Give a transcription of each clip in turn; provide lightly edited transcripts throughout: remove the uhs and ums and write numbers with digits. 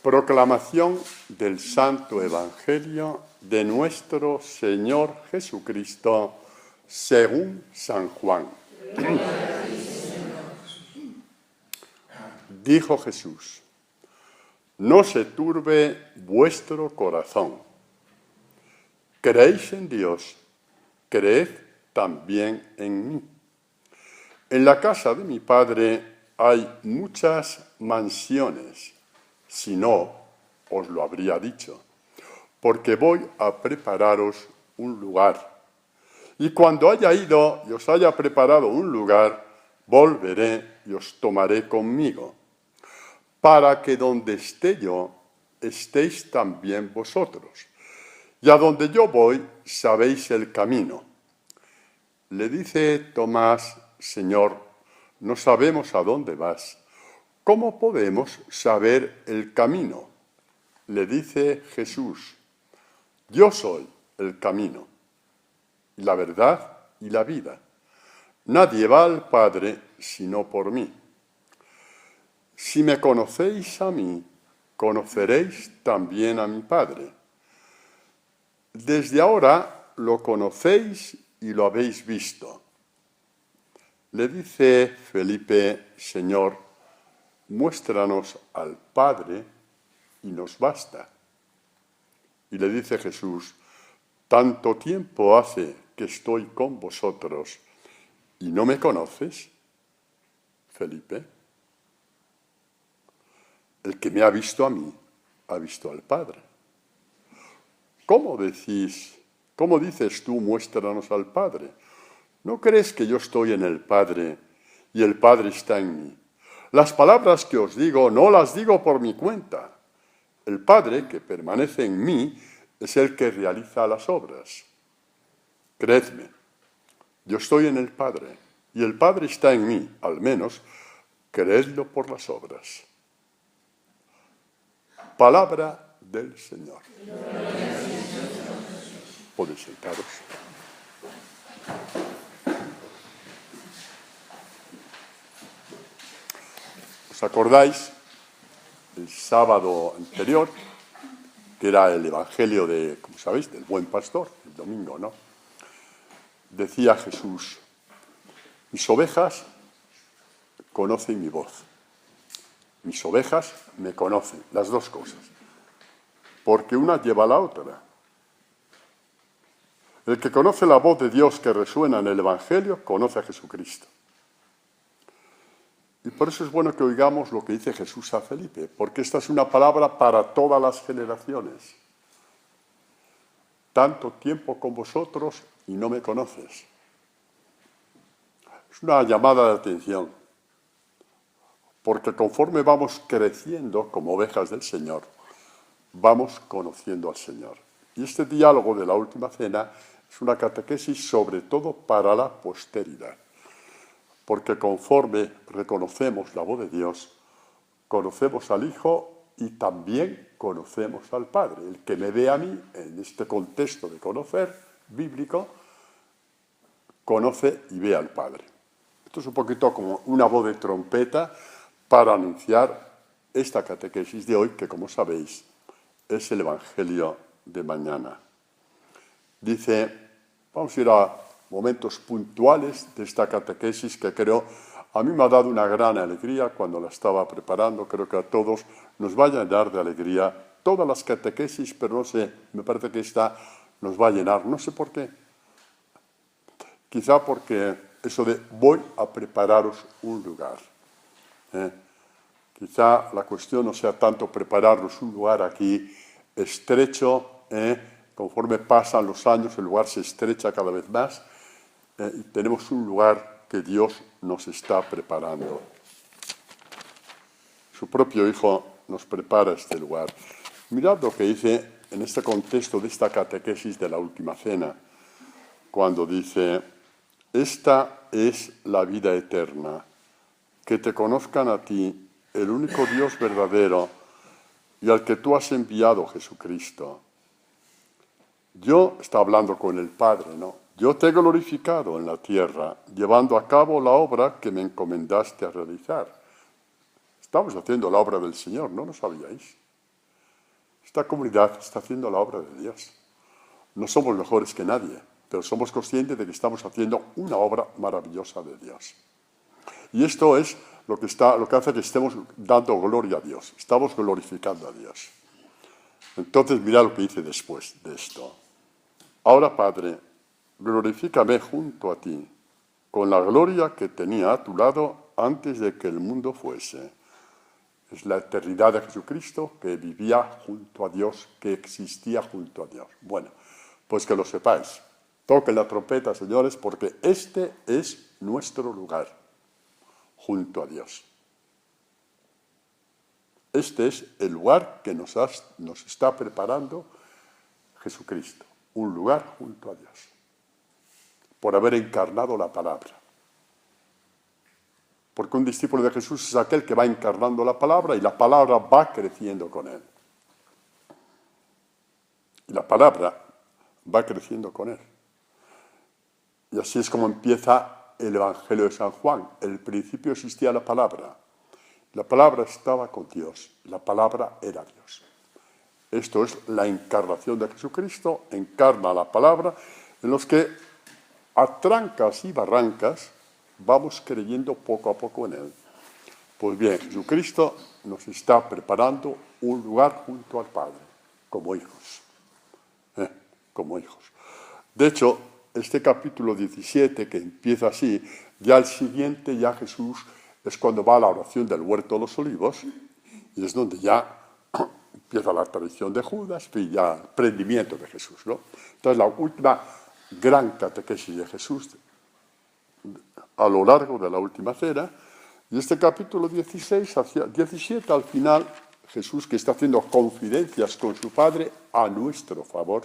Proclamación del Santo Evangelio de nuestro Señor Jesucristo según San Juan. Dijo Jesús: no se turbe vuestro corazón. ¿Creéis en Dios? Creed también en mí. En la casa de mi Padre hay muchas mansiones. Si no, os lo habría dicho, porque voy a prepararos un lugar. Y cuando haya ido y os haya preparado un lugar, volveré y os tomaré conmigo, para que donde esté yo, estéis también vosotros. Y a donde yo voy, sabéis el camino. Le dice Tomás: Señor, no sabemos a dónde vas. ¿Cómo podemos saber el camino? Le dice Jesús: yo soy el camino, la verdad y la vida. Nadie va al Padre sino por mí. Si me conocéis a mí, conoceréis también a mi Padre. Desde ahora lo conocéis y lo habéis visto. Le dice Felipe: Señor, muéstranos al Padre y nos basta. Y le dice Jesús: ¿tanto tiempo hace que estoy con vosotros y no me conoces, Felipe? El que me ha visto a mí, ha visto al Padre. ¿Cómo dices tú, muéstranos al Padre? ¿No crees que yo estoy en el Padre y el Padre está en mí? Las palabras que os digo no las digo por mi cuenta. El Padre, que permanece en mí, es el que realiza las obras. Creedme, yo estoy en el Padre y el Padre está en mí, al menos creedlo por las obras. Palabra del Señor. Podéis sentaros. ¿Os acordáis? El sábado anterior, que era el Evangelio de, como sabéis, del Buen Pastor, el domingo, ¿no? Decía Jesús: mis ovejas conocen mi voz. Mis ovejas me conocen, las dos cosas, porque una lleva a la otra. El que conoce la voz de Dios que resuena en el Evangelio, conoce a Jesucristo. Y por eso es bueno que oigamos lo que dice Jesús a Felipe, porque esta es una palabra para todas las generaciones. Tanto tiempo con vosotros y no me conoces. Es una llamada de atención, porque conforme vamos creciendo como ovejas del Señor, vamos conociendo al Señor. Y este diálogo de la última cena es una catequesis sobre todo para la posteridad, porque conforme reconocemos la voz de Dios, conocemos al Hijo y también conocemos al Padre. El que me ve a mí, en este contexto de conocer bíblico, conoce y ve al Padre. Esto es un poquito como una voz de trompeta para anunciar esta catequesis de hoy, que, como sabéis, es el Evangelio de mañana. Dice, vamos a ir a momentos puntuales de esta catequesis que creo, a mí me ha dado una gran alegría cuando la estaba preparando. Creo que a todos nos va a llenar de alegría todas las catequesis, pero no sé, me parece que esta nos va a llenar, no sé por qué. Quizá porque eso de voy a prepararos un lugar. Quizá la cuestión no sea tanto prepararnos un lugar aquí estrecho, conforme pasan los años el lugar se estrecha cada vez más, y tenemos un lugar que Dios nos está preparando. Su propio Hijo nos prepara este lugar. Mirad lo que dice en este contexto de esta catequesis de la última cena, cuando dice: esta es la vida eterna, que te conozcan a ti, el único Dios verdadero, y al que tú has enviado, Jesucristo. Yo, está hablando con el Padre, ¿no? Yo te he glorificado en la tierra, llevando a cabo la obra que me encomendaste a realizar. Estamos haciendo la obra del Señor, ¿no lo sabíais? Esta comunidad está haciendo la obra de Dios. No somos mejores que nadie, pero somos conscientes de que estamos haciendo una obra maravillosa de Dios. Y esto es lo que hace que estemos dando gloria a Dios. Estamos glorificando a Dios. Entonces, mira lo que dice después de esto. Ahora, Padre, glorifícame junto a ti, con la gloria que tenía a tu lado antes de que el mundo fuese. Es la eternidad de Jesucristo que vivía junto a Dios, que existía junto a Dios. Bueno, pues que lo sepáis. Toquen la trompeta, señores, porque este es nuestro lugar, junto a Dios. Este es el lugar que nos está preparando Jesucristo, un lugar junto a Dios, por haber encarnado la palabra. Porque un discípulo de Jesús es aquel que va encarnando la palabra y la palabra va creciendo con él. Y la palabra va creciendo con él. Y así es como empieza el Evangelio de San Juan. En el principio existía la palabra. La palabra estaba con Dios. La palabra era Dios. Esto es la encarnación de Jesucristo. Encarna la palabra en los que a trancas y barrancas vamos creyendo poco a poco en él. Pues bien, Jesucristo nos está preparando un lugar junto al Padre, como hijos. Como hijos. De hecho, este capítulo 17, que empieza así, ya el siguiente, ya Jesús, es cuando va a la oración del Huerto de los Olivos, y es donde ya empieza la tradición de Judas, y ya el prendimiento de Jesús, ¿no? Entonces, la última gran catequesis de Jesús a lo largo de la última cena, y este capítulo 16, hacia 17, al final, Jesús, que está haciendo confidencias con su Padre a nuestro favor.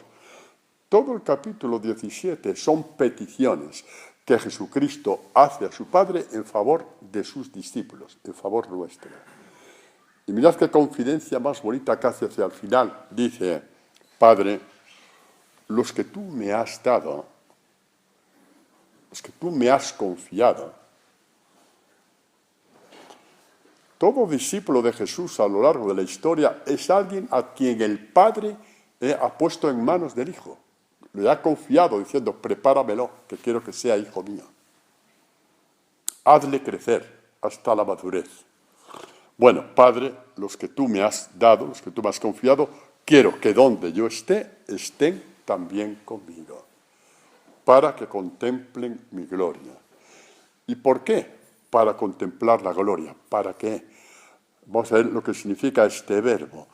Todo el capítulo 17 son peticiones que Jesucristo hace a su Padre en favor de sus discípulos, en favor nuestro. Y mirad qué confidencia más bonita que hace hacia el final. Dice, Padre, los que tú me has dado, los que tú me has confiado, todo discípulo de Jesús a lo largo de la historia es alguien a quien el Padre ha puesto en manos del Hijo. Le ha confiado diciendo, prepáramelo, que quiero que sea hijo mío. Hazle crecer hasta la madurez. Bueno, Padre, los que tú me has dado, los que tú me has confiado, quiero que donde yo esté, estén también conmigo, para que contemplen mi gloria. ¿Y por qué? Para contemplar la gloria. ¿Para qué? Vamos a ver lo que significa este verbo.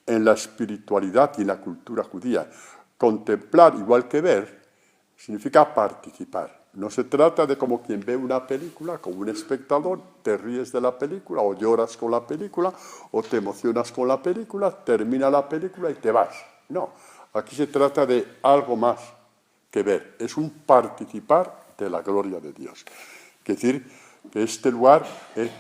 En la espiritualidad y en la cultura judía, contemplar, igual que ver, significa participar. No se trata de como quien ve una película, como un espectador, te ríes de la película, o lloras con la película, o te emocionas con la película, termina la película y te vas. No, aquí se trata de algo más que ver. Es un participar de la gloria de Dios. Es decir, que este lugar,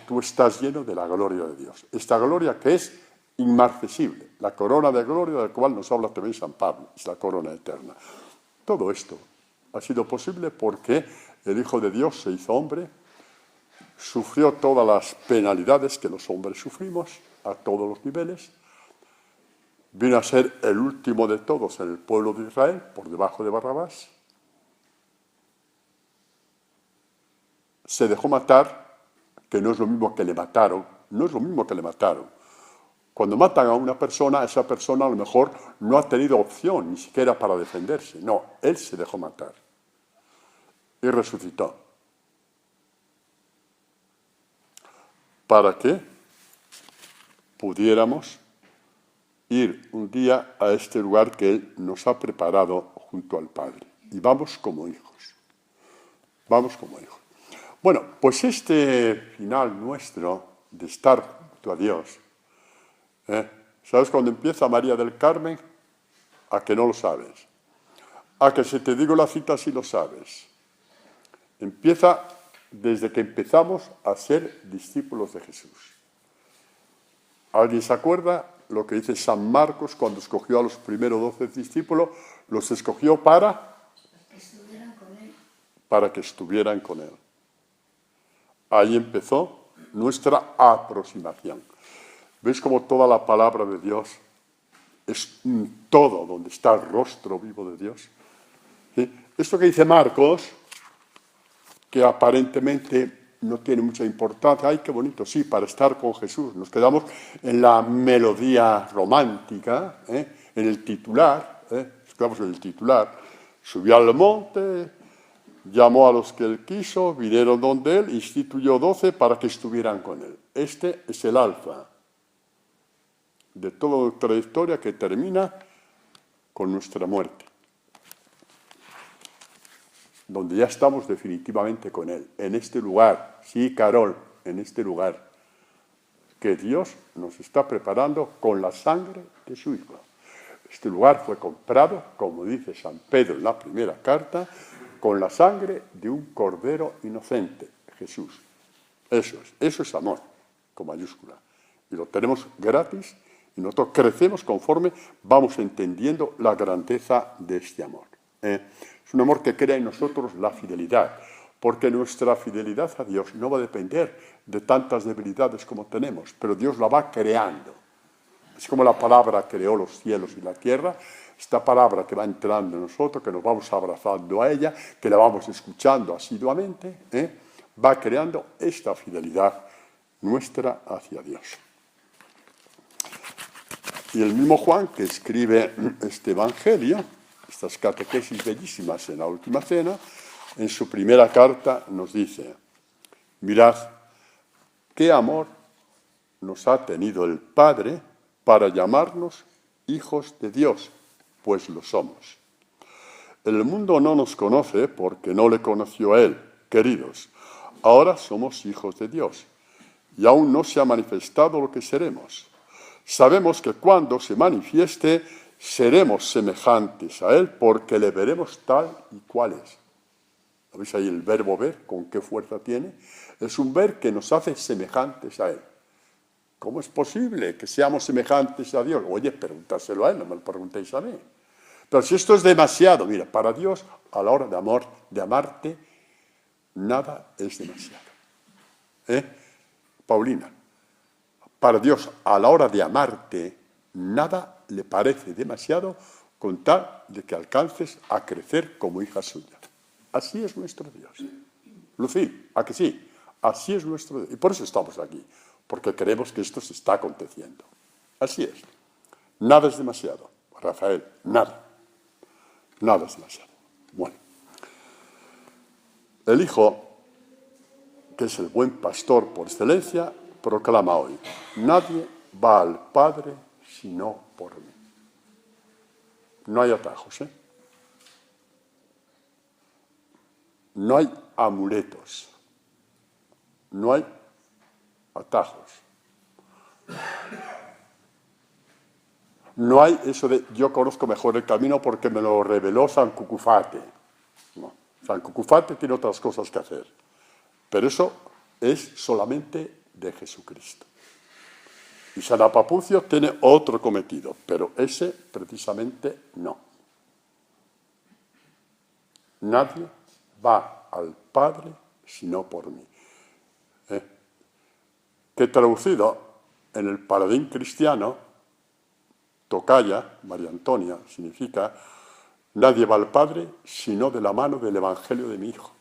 tú estás lleno de la gloria de Dios. Esta gloria que es inmarcesible, la corona de gloria de la cual nos habla también San Pablo, es la corona eterna. Todo esto ha sido posible porque el Hijo de Dios se hizo hombre, sufrió todas las penalidades que los hombres sufrimos a todos los niveles, vino a ser el último de todos en el pueblo de Israel, por debajo de Barrabás, se dejó matar, que no es lo mismo que le mataron, no es lo mismo que le mataron. Cuando matan a una persona, esa persona a lo mejor no ha tenido opción ni siquiera para defenderse. No, él se dejó matar y resucitó. Para que pudiéramos ir un día a este lugar que Él nos ha preparado junto al Padre. Y vamos como hijos. Vamos como hijos. Bueno, pues este final nuestro de estar junto a Dios, ¿sabes cuándo empieza María del Carmen? A que no lo sabes. A que si te digo la cita sí lo sabes. Empieza desde que empezamos a ser discípulos de Jesús. ¿Alguien se acuerda lo que dice San Marcos cuando escogió a los primeros 12 discípulos? Los escogió para que estuvieran con Él. Ahí empezó nuestra aproximación. ¿Veis cómo toda la palabra de Dios es un todo donde está el rostro vivo de Dios. ¿Sí? Esto que dice Marcos, que aparentemente no tiene mucha importancia, ¡ay, qué bonito! Sí, para estar con Jesús. Nos quedamos en la melodía romántica, en el titular, nos quedamos en el titular. Subió al monte, llamó a los que él quiso, vinieron donde él, instituyó 12 para que estuvieran con él. Este es el alfa de toda nuestra historia que termina con nuestra muerte, donde ya estamos definitivamente con él, en este lugar, sí, Carol, en este lugar, que Dios nos está preparando con la sangre de su Hijo. Este lugar fue comprado, como dice San Pedro en la primera carta, con la sangre de un cordero inocente, Jesús. Eso es amor, con mayúscula. Y lo tenemos gratis y nosotros crecemos conforme vamos entendiendo la grandeza de este amor. Es un amor que crea en nosotros la fidelidad, porque nuestra fidelidad a Dios no va a depender de tantas debilidades como tenemos, pero Dios la va creando. Es como la palabra creó los cielos y la tierra, esta palabra que va entrando en nosotros, que nos vamos abrazando a ella, que la vamos escuchando asiduamente, va creando esta fidelidad nuestra hacia Dios. Y el mismo Juan, que escribe este Evangelio, estas catequesis bellísimas en la Última Cena, en su primera carta nos dice: mirad qué amor nos ha tenido el Padre para llamarnos hijos de Dios, pues lo somos. El mundo no nos conoce porque no le conoció a Él. Queridos, ahora somos hijos de Dios y aún no se ha manifestado lo que seremos. Sabemos que cuando se manifieste seremos semejantes a Él porque le veremos tal y cual es. ¿Veis ahí el verbo ver? ¿Con qué fuerza tiene? Es un ver que nos hace semejantes a Él. ¿Cómo es posible que seamos semejantes a Dios? Oye, pregúntaselo a Él, no me lo preguntéis a mí. Pero si esto es demasiado, mira, para Dios, a la hora de amarte, nada es demasiado. Paulina, para Dios, a la hora de amarte, nada le parece demasiado con tal de que alcances a crecer como hija suya. Así es nuestro Dios. Lucía, ¿a que sí? Así es nuestro Dios. Y por eso estamos aquí, porque creemos que esto se está aconteciendo. Así es. Nada es demasiado. Rafael, nada. Nada es demasiado. Bueno. El Hijo, que es el buen pastor por excelencia, proclama hoy: nadie va al Padre sino por mí. No hay atajos, No hay amuletos. No hay atajos. No hay eso de yo conozco mejor el camino porque me lo reveló San Cucufate. No. San Cucufate tiene otras cosas que hacer. Pero eso es solamente de Jesucristo. Y San Apapucio tiene otro cometido, pero ese precisamente no. Nadie va al Padre sino por mí. Que traducido en el paladín cristiano, tocaya, María Antonia, significa nadie va al Padre sino de la mano del Evangelio de mi Hijo,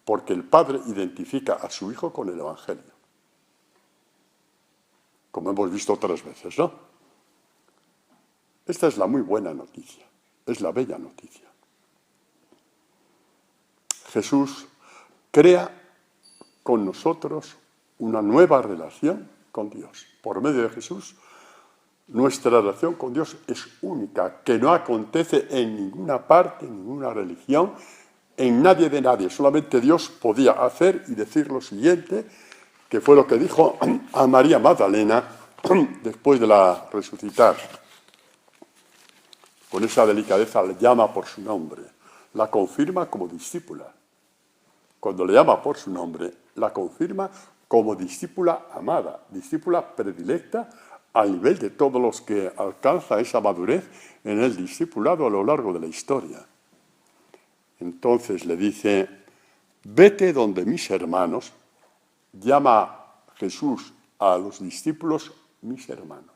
porque el Padre identifica a su Hijo con el Evangelio, como hemos visto otras veces, ¿no? Esta es la muy buena noticia, es la bella noticia. Jesús crea con nosotros una nueva relación con Dios. Por medio de Jesús, nuestra relación con Dios es única, que no acontece en ninguna parte, en ninguna religión, en nadie de nadie. Solamente Dios podía hacer y decir lo siguiente, que fue lo que dijo a María Magdalena después de la resucitar. Con esa delicadeza le llama por su nombre, la confirma como discípula. Cuando le llama por su nombre, la confirma como discípula amada, discípula predilecta al nivel de todos los que alcanzan esa madurez en el discipulado a lo largo de la historia. Entonces le dice: vete donde mis hermanos, llama Jesús a los discípulos mis hermanos.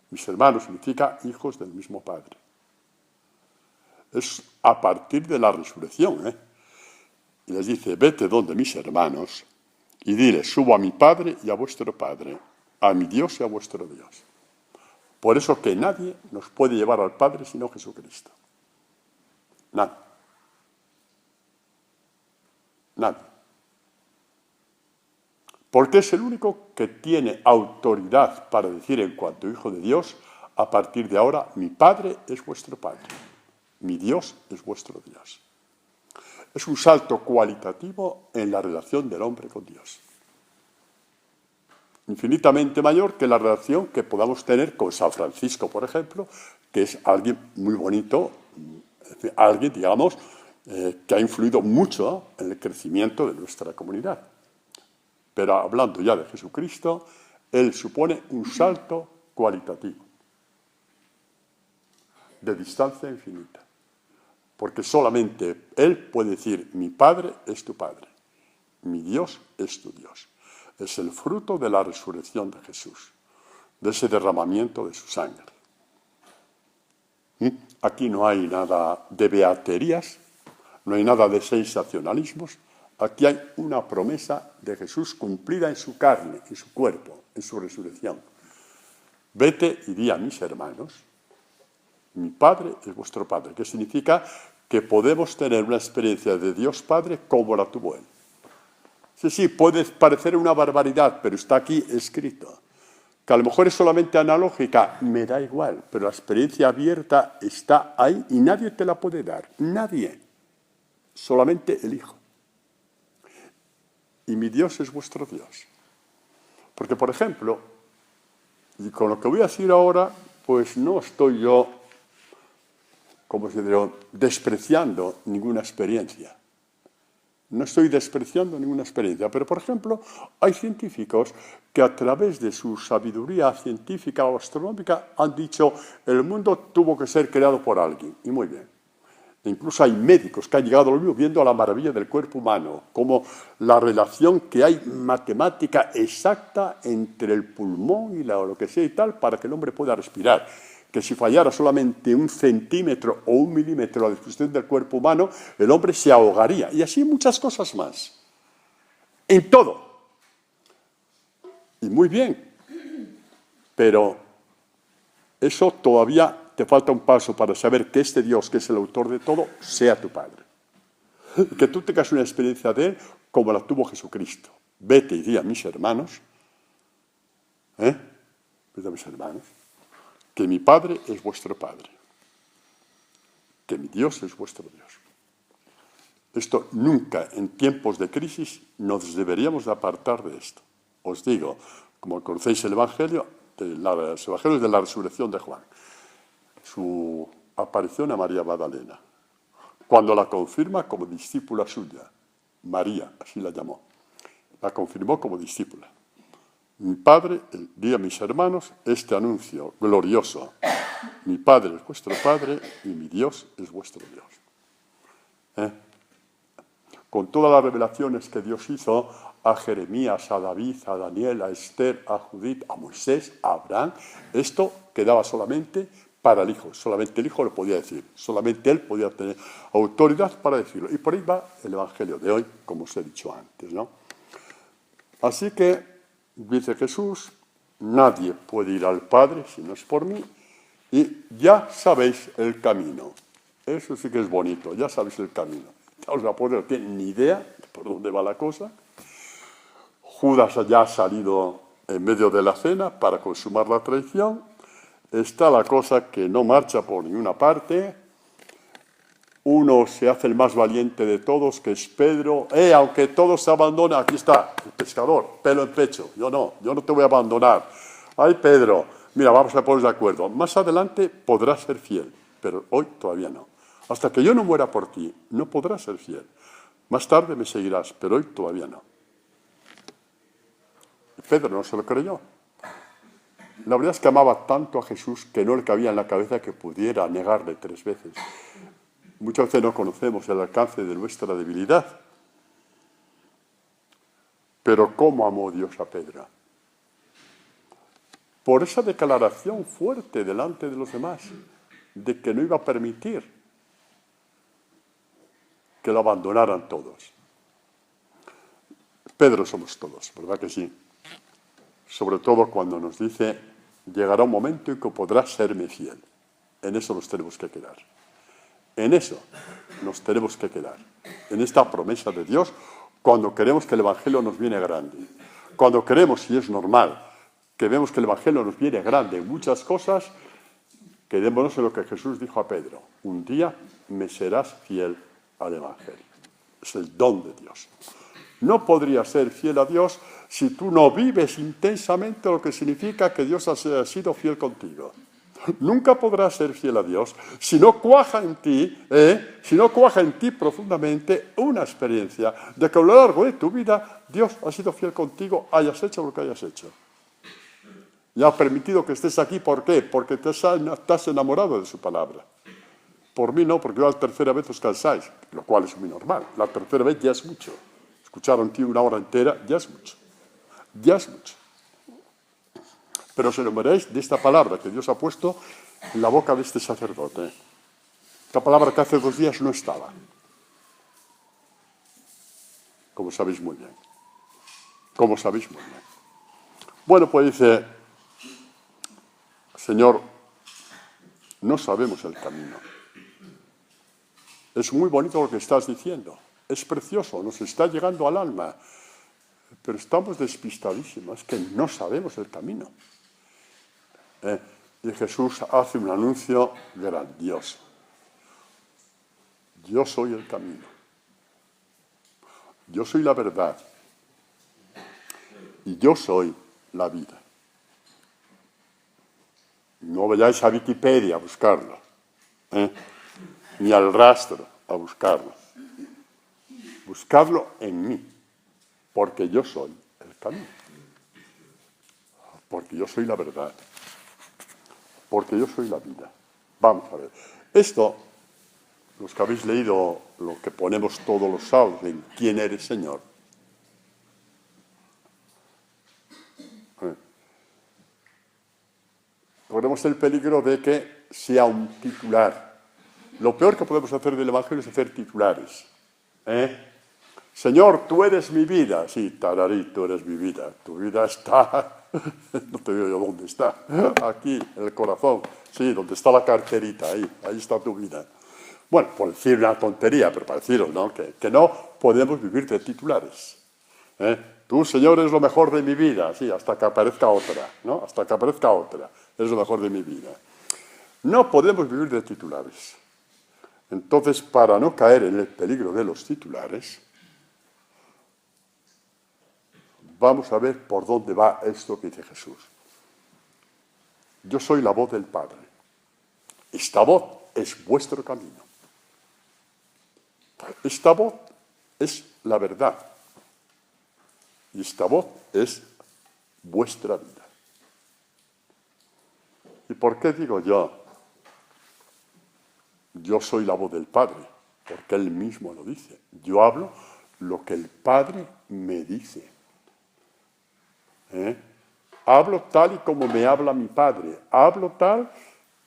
Mis hermanos significa hijos del mismo Padre. Es a partir de la resurrección, ¿eh? Y les dice, vete donde mis hermanos y dile, subo a mi Padre y a vuestro Padre, a mi Dios y a vuestro Dios. Por eso que nadie nos puede llevar al Padre sino Jesucristo. Nadie. Nadie. Porque es el único que tiene autoridad para decir en cuanto hijo de Dios, a partir de ahora, mi Padre es vuestro Padre, mi Dios es vuestro Dios. Es un salto cualitativo en la relación del hombre con Dios. Infinitamente mayor que la relación que podamos tener con San Francisco, por ejemplo, que es alguien muy bonito, alguien, digamos, que ha influido mucho en el crecimiento de nuestra comunidad. Pero hablando ya de Jesucristo, Él supone un salto cualitativo, de distancia infinita. Porque solamente Él puede decir, mi Padre es tu Padre, mi Dios es tu Dios. Es el fruto de la resurrección de Jesús, de ese derramamiento de su sangre. Aquí no hay nada de beaterías, no hay nada de sensacionalismos. Aquí hay una promesa de Jesús cumplida en su carne, en su cuerpo, en su resurrección. Vete y di a mis hermanos, mi Padre es vuestro Padre, que significa que podemos tener una experiencia de Dios Padre como la tuvo Él. Sí, puede parecer una barbaridad, pero está aquí escrito. Que a lo mejor es solamente analógica, me da igual, pero la experiencia abierta está ahí y nadie te la puede dar, nadie, solamente el Hijo. Y mi Dios es vuestro Dios. Porque, por ejemplo, y con lo que voy a decir ahora, pues no estoy yo, como se diría, despreciando ninguna experiencia. No estoy despreciando ninguna experiencia, pero, por ejemplo, hay científicos que a través de su sabiduría científica o astronómica han dicho el mundo tuvo que ser creado por alguien, y muy bien. Incluso hay médicos que han llegado a lo mismo viendo a la maravilla del cuerpo humano, como la relación que hay matemática exacta entre el pulmón y lo que sea y tal, para que el hombre pueda respirar. Que si fallara solamente 1 centímetro o 1 milímetro la distribución del cuerpo humano, el hombre se ahogaría. Y así muchas cosas más. En todo. Y muy bien. Pero eso todavía te falta un paso para saber que este Dios, que es el autor de todo, sea tu Padre. Que tú tengas una experiencia de Él como la tuvo Jesucristo. Vete y di a mis hermanos, vete a mis hermanos, que mi Padre es vuestro Padre, que mi Dios es vuestro Dios. Esto nunca, en tiempos de crisis, nos deberíamos de apartar de esto. Os digo, como conocéis el Evangelio, los Evangelios de la resurrección de Juan, su aparición a María Magdalena, cuando la confirma como discípula suya, María, así la llamó, la confirmó como discípula. Mi Padre, di a mis hermanos este anuncio glorioso. Mi Padre es vuestro Padre y mi Dios es vuestro Dios. Con todas las revelaciones que Dios hizo a Jeremías, a David, a Daniel, a Esther, a Judith, a Moisés, a Abraham, esto quedaba solamente para el Hijo. Solamente el Hijo lo podía decir. Solamente Él podía tener autoridad para decirlo. Y por ahí va el Evangelio de hoy, como os he dicho antes, ¿no? Así que dice Jesús, nadie puede ir al Padre si no es por mí, y ya sabéis el camino. Eso sí que es bonito, ya sabéis el camino. Los apóstoles no tienen ni idea de por dónde va la cosa. Judas ya ha salido en medio de la cena para consumar la traición. Está la cosa que no marcha por ninguna parte. Uno se hace el más valiente de todos, que es Pedro. Aunque todos se abandonan, aquí está, el pescador, pelo en pecho. Yo no te voy a abandonar. Ay, Pedro, mira, vamos a ponernos de acuerdo. Más adelante podrás ser fiel, pero hoy todavía no. Hasta que yo no muera por ti, no podrás ser fiel. Más tarde me seguirás, pero hoy todavía no. Y Pedro no se lo creyó. La verdad es que amaba tanto a Jesús que no le cabía en la cabeza que pudiera negarle 3 veces. Muchas veces no conocemos el alcance de nuestra debilidad. Pero ¿cómo amó Dios a Pedro? por esa declaración fuerte delante de los demás, de que no iba a permitir que lo abandonaran todos. Pedro somos todos, ¿verdad que sí? Sobre todo cuando nos dice, llegará un momento en que podrás serme fiel. En eso nos tenemos que quedar. En eso nos tenemos que quedar. En esta promesa de Dios, cuando queremos que el Evangelio nos viene grande. Cuando queremos, y es normal, que vemos que el Evangelio nos viene grande en muchas cosas, quedémonos en lo que Jesús dijo a Pedro. Un día me serás fiel al Evangelio. Es el don de Dios. No podrías ser fiel a Dios si tú no vives intensamente lo que significa que Dios ha sido fiel contigo. Nunca podrás ser fiel a Dios si no cuaja en ti, profundamente una experiencia de que a lo largo de tu vida Dios ha sido fiel contigo, hayas hecho lo que hayas hecho. Y ha permitido que estés aquí, ¿por qué? Porque te has enamorado de su palabra. Por mí no, porque yo a la tercera vez os cansáis, lo cual es muy normal. La tercera vez ya es mucho. Escuchar a un tío una hora entera ya es mucho. Ya es mucho. Pero os enamoréis de esta palabra que Dios ha puesto en la boca de este sacerdote. Esta palabra que hace 2 días no estaba. Como sabéis muy bien. Como sabéis muy bien. Bueno, pues dice, Señor, no sabemos el camino. Es muy bonito lo que estás diciendo. Es precioso, nos está llegando al alma. Pero estamos despistadísimos, es que no sabemos el camino. Y Jesús hace un anuncio grandioso. Yo soy el camino. Yo soy la verdad. Y yo soy la vida. No vayáis a Wikipedia a buscarlo, ni al rastro a buscarlo. Buscadlo en mí, porque yo soy el camino. Porque yo soy la verdad. Porque yo soy la vida. Vamos a ver. Esto, los que habéis leído lo que ponemos todos los sábados en ¿Quién eres, Señor? Corremos el peligro de que sea un titular. Lo peor que podemos hacer del Evangelio es hacer titulares. Señor, tú eres mi vida. Sí, tararí, tú eres mi vida. Tu vida está, no te digo yo dónde está, aquí, en el corazón. Sí, donde está la carterita, ahí está tu vida. Bueno, por decir una tontería, pero para deciros, ¿no? Que no podemos vivir de titulares. Tú, Señor, eres lo mejor de mi vida. Sí, hasta que aparezca otra, ¿no? Hasta que aparezca otra. Eres lo mejor de mi vida. No podemos vivir de titulares. Entonces, para no caer en el peligro de los titulares, vamos a ver por dónde va esto que dice Jesús. Yo soy la voz del Padre. Esta voz es vuestro camino. Esta voz es la verdad. Y esta voz es vuestra vida. ¿Y por qué digo yo? Yo soy la voz del Padre, porque Él mismo lo dice. Yo hablo lo que el Padre me dice. Hablo tal y como me habla mi Padre. Hablo tal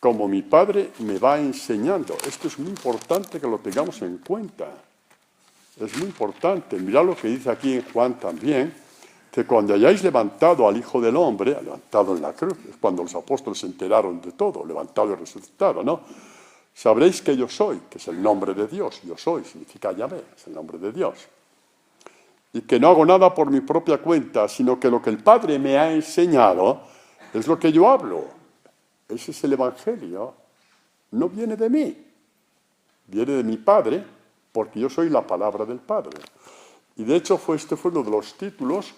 como mi Padre me va enseñando. Esto es muy importante que lo tengamos en cuenta. Es muy importante. Mirad lo que dice aquí en Juan también, que cuando hayáis levantado al Hijo del Hombre, levantado en la cruz, es cuando los apóstoles se enteraron de todo, levantado y resucitado, ¿no? Sabréis que yo soy, que es el nombre de Dios. Yo soy, significa Yahvé, es el nombre de Dios. Y que no hago nada por mi propia cuenta, sino que lo que el Padre me ha enseñado es lo que yo hablo. Ese es el Evangelio. No viene de mí, viene de mi Padre, porque yo soy la palabra del Padre. Y de hecho este fue uno de los títulos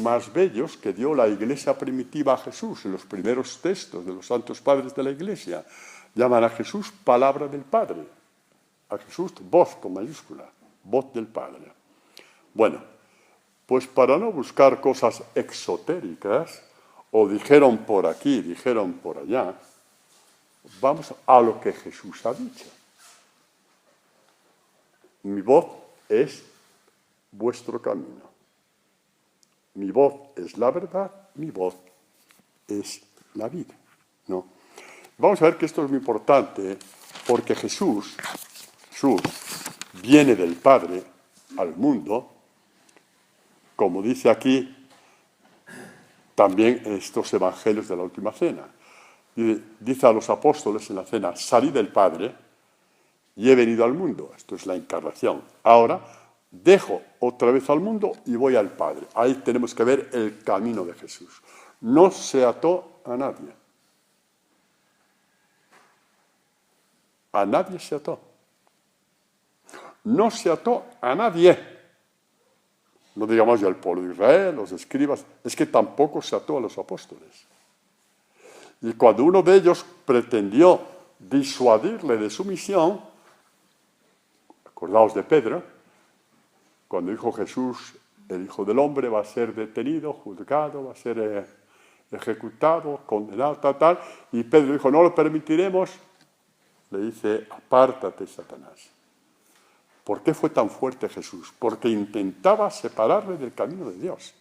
más bellos que dio la Iglesia primitiva a Jesús, en los primeros textos de los santos padres de la Iglesia. Llaman a Jesús palabra del Padre, a Jesús voz con mayúscula, voz del Padre. Bueno, pues para no buscar cosas exotéricas, o dijeron por aquí, dijeron por allá, vamos a lo que Jesús ha dicho. Mi voz es vuestro camino. Mi voz es la verdad, mi voz es la vida, ¿no? Vamos a ver que esto es muy importante porque Jesús viene del Padre al mundo, como dice aquí también en estos evangelios de la última cena. Y dice a los apóstoles en la cena: salí del Padre y he venido al mundo. Esto es la encarnación. Ahora dejo otra vez al mundo y voy al Padre. Ahí tenemos que ver el camino de Jesús. No se ató a nadie. A nadie se ató. No se ató a nadie. No digamos ya al pueblo de Israel, los escribas, es que tampoco se ató a los apóstoles. Y cuando uno de ellos pretendió disuadirle de su misión, acordaos de Pedro, cuando dijo Jesús, el Hijo del Hombre va a ser detenido, juzgado, va a ser ejecutado, condenado, tal, y Pedro dijo: no lo permitiremos. Le dice: apártate, Satanás. ¿Por qué fue tan fuerte Jesús? Porque intentaba separarle del camino de Dios.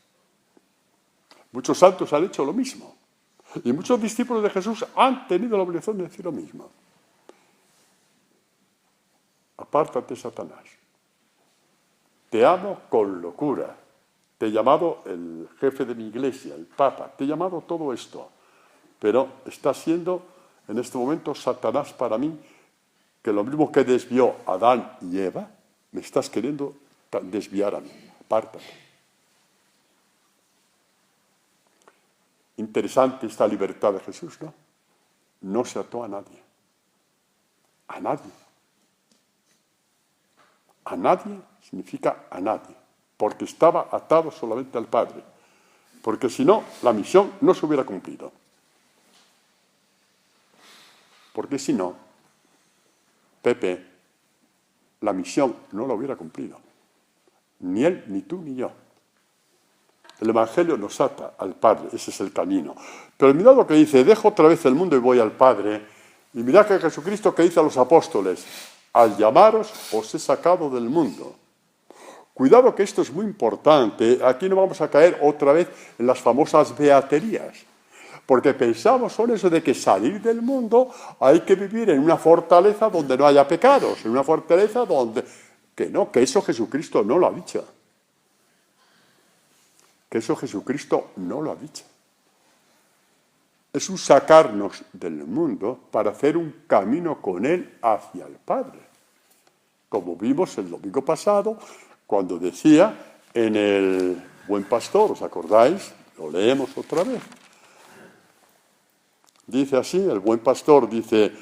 Muchos santos han hecho lo mismo. Y muchos discípulos de Jesús han tenido la obligación de decir lo mismo. Apártate, Satanás. Te amo con locura. Te he llamado el jefe de mi iglesia, el Papa. Te he llamado todo esto. Pero está siendo en este momento Satanás para mí, que lo mismo que desvió a Adán y Eva, me estás queriendo desviar a mí. Apártate. Interesante esta libertad de Jesús, ¿no? No se ató a nadie. A nadie. A nadie significa a nadie, porque estaba atado solamente al Padre. Porque si no, la misión no se hubiera cumplido. Porque si no, Pepe, la misión no la hubiera cumplido. Ni él, ni tú, ni yo. El Evangelio nos ata al Padre, ese es el camino. Pero mirad lo que dice: dejo otra vez el mundo y voy al Padre. Y mirad que Jesucristo que dice a los apóstoles: al llamaros os he sacado del mundo. Cuidado que esto es muy importante. Aquí no vamos a caer otra vez en las famosas beaterías. Porque pensamos son eso de que salir del mundo hay que vivir en una fortaleza donde no haya pecados, en una fortaleza donde... Que no, que eso Jesucristo no lo ha dicho. Que eso Jesucristo no lo ha dicho. Es un sacarnos del mundo para hacer un camino con Él hacia el Padre. Como vimos el domingo pasado, cuando decía en el Buen Pastor, ¿os acordáis? Lo leemos otra vez. Dice así, el Buen Pastor dice: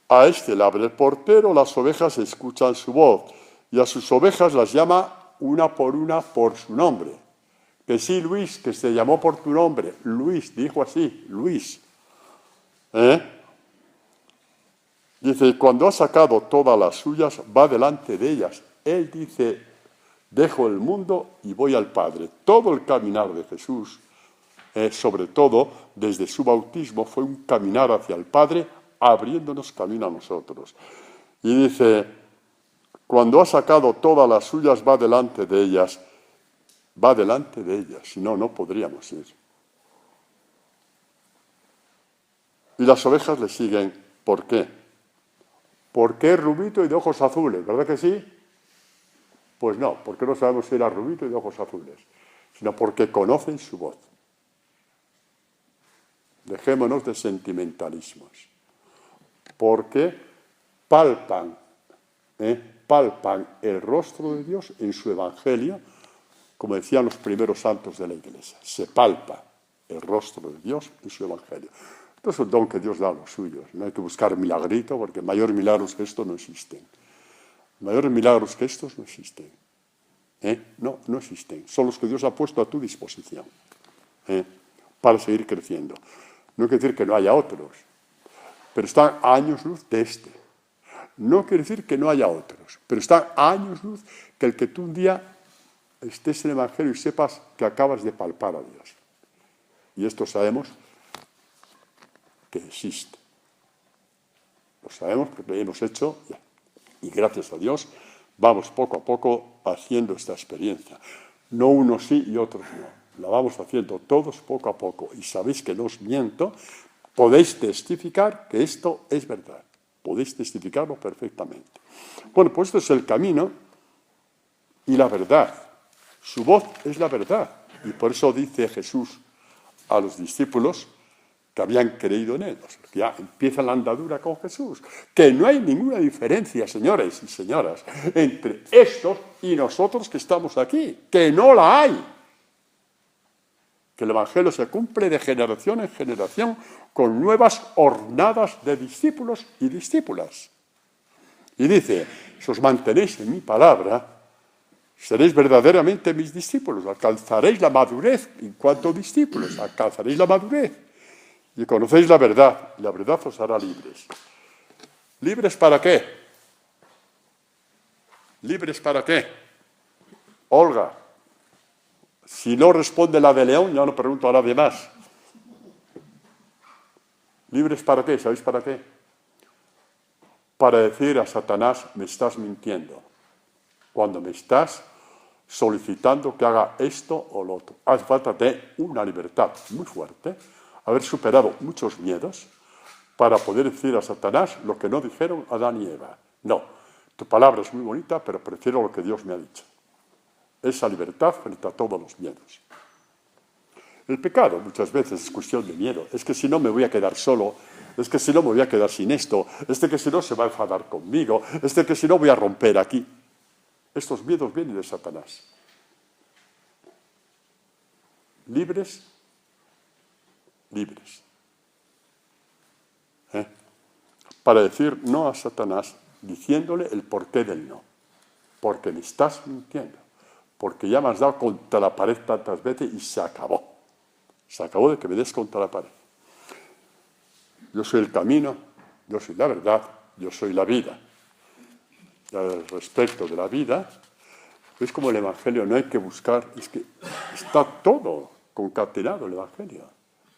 a este le abre el portero, las ovejas escuchan su voz, y a sus ovejas las llama una por su nombre. Que sí, Luis, que se llamó por tu nombre. Luis, dijo así, Luis. Dice: cuando ha sacado todas las suyas, va delante de ellas. Él dice: dejo el mundo y voy al Padre. Todo el caminar de Jesús, sobre todo desde su bautismo, fue un caminar hacia el Padre, abriéndonos camino a nosotros. Y dice: cuando ha sacado todas las suyas, va delante de ellas. Va delante de ellas, si no, no podríamos ir. Y las ovejas le siguen. ¿Por qué? Porque es rubito y de ojos azules, ¿verdad que sí? Pues no, porque no sabemos si era rubito y de ojos azules, sino porque conocen su voz. Dejémonos de sentimentalismos. Porque palpan el rostro de Dios en su Evangelio, como decían los primeros santos de la Iglesia. Se palpa el rostro de Dios en su Evangelio. Esto es un don que Dios da a los suyos. No hay que buscar milagrito, porque mayores milagros que estos no existen. Mayores milagros que estos no existen. No existen. Son los que Dios ha puesto a tu disposición para seguir creciendo. No quiere decir que no haya otros, pero están a años luz de este. No quiere decir que no haya otros, pero están a años luz que el que tú un día estés en el Evangelio y sepas que acabas de palpar a Dios. Y esto sabemos que existe. Lo sabemos porque lo hemos hecho y gracias a Dios vamos poco a poco haciendo esta experiencia. No unos sí y otros no. la vamos haciendo todos poco a poco, y sabéis que no os miento, podéis testificar que esto es verdad. Podéis testificarlo perfectamente. Bueno, pues esto es el camino y la verdad. Su voz es la verdad. Y por eso dice Jesús a los discípulos que habían creído en él. O sea, que ya empieza la andadura con Jesús. Que no hay ninguna diferencia, señores y señoras, entre estos y nosotros que estamos aquí. Que no la hay. Que el Evangelio se cumple de generación en generación con nuevas hornadas de discípulos y discípulas. Y dice, si os mantenéis en mi palabra, seréis verdaderamente mis discípulos, alcanzaréis la madurez en cuanto discípulos, alcanzaréis la madurez y conocéis la verdad, y la verdad os hará libres. ¿Libres para qué? ¿Libres para qué? Olga. Si no responde la de León, ya no pregunto a nadie más. ¿Libres para qué? ¿Sabéis para qué? Para decir a Satanás, me estás mintiendo. Cuando me estás solicitando que haga esto o lo otro. Hace falta de una libertad muy fuerte, haber superado muchos miedos, para poder decir a Satanás lo que no dijeron Adán y Eva. No, tu palabra es muy bonita, pero prefiero lo que Dios me ha dicho. Esa libertad frente a todos los miedos. El pecado muchas veces es cuestión de miedo. Es que si no me voy a quedar solo, es que si no me voy a quedar sin esto, es que si no se va a enfadar conmigo, es que si no voy a romper aquí. Estos miedos vienen de Satanás. Libres, libres. Para decir no a Satanás, diciéndole el porqué del no. Porque me estás mintiendo. Porque ya me has dado contra la pared tantas veces y se acabó. Se acabó de que me des contra la pared. Yo soy el camino, yo soy la verdad, yo soy la vida. Y al respecto de la vida, es como el Evangelio, no hay que buscar, es que está todo concatenado el Evangelio.